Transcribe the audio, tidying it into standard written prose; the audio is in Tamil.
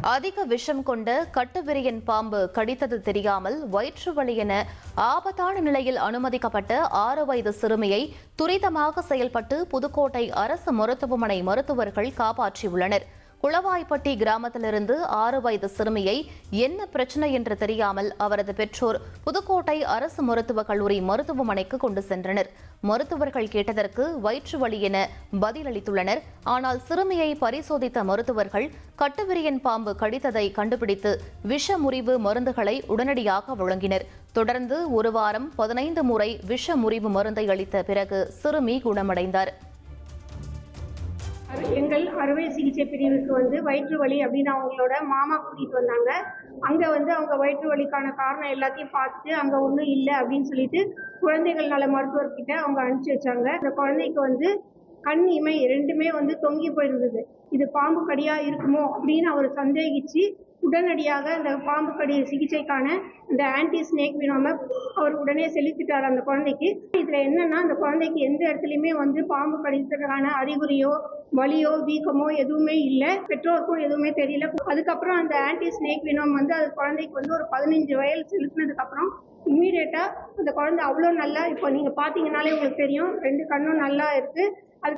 அதிக விஷம் கொண்ட கட்டுவிரியன் பாம்பு கடித்தது தெரியாமல் வயிற்று வலி என ஆபத்தான நிலையில் அனுமதிக்கப்பட்ட 6 வயது சிறுமியை துரிதமாக செயல்பட்டு புதுக்கோட்டை அரசு மருத்துவமனை மருத்துவர்கள் காப்பாற்றியுள்ளனர். குளவாய்ப்பட்டி கிராமத்திலிருந்து 6 வயது சிறுமியை என்ன பிரச்சனை என்று தெரியாமல் அவரது பெற்றோர் புதுக்கோட்டை அரசு மருத்துவக் கல்லூரி மருத்துவமனைக்கு கொண்டு சென்றனர். மருத்துவர்கள் கேட்டதற்கு வயிற்று வலி என பதிலளித்துள்ளனர். ஆனால் சிறுமியை பரிசோதித்த மருத்துவர்கள் கட்டுவிரியன் பாம்பு கடித்ததை கண்டுபிடித்து விஷ முறிவு மருந்துகளை உடனடியாக வழங்கினர். தொடர்ந்து 1 வாரம் 15 முறை விஷ முறிவு மருந்தை அளித்த பிறகு சிறுமி குணமடைந்தார். எங்கள் அறுவை சிகிச்சை பிரிவுக்கு வயிற்று வலி அப்படின்னு அவங்களோட மாமா கூட்டிகிட்டு வந்தாங்க. அங்கே அவங்க வயிற்று வலிக்கான காரணம் எல்லாத்தையும் பார்த்துட்டு அங்கே ஒன்றும் இல்லை அப்படின்னு சொல்லிட்டு குழந்தைகள் நல மருத்துவர்கிட்ட அவங்க அனுப்பிச்சி வச்சாங்க. அந்த குழந்தைக்கு கண் இமை ரெண்டுமே தொங்கி போயிருந்தது. இது பாம்பு கடியா இருக்குமோ அப்படின்னு அவர் சந்தேகிச்சு உடனடியாக அந்த பாம்பு கடி சிகிச்சைக்கான இந்த ஆன்டி ஸ்னேக் வினோமை அவர் உடனே செலுத்திட்டார் அந்த குழந்தைக்கு. இதில் என்னன்னா, அந்த குழந்தைக்கு எந்த இடத்துலையுமே பாம்பு கடித்ததுக்கான அறிகுறியோ வலியோ வீக்கமோ எதுவுமே இல்லை. பெற்றோருக்கும் எதுவுமே தெரியல. அதுக்கப்புறம் அந்த ஆன்டி ஸ்னேக் வினோம் அது குழந்தைக்கு ஒரு 15 வயல் செலுத்தினதுக்கு அப்புறம் இம்மீடியட்டா அந்த குழந்தை அவ்வளோ நல்லா, இப்போ நீங்க பாத்தீங்கன்னாலே உங்களுக்கு தெரியும், 2 கண்ணும் நல்லா இருக்கு.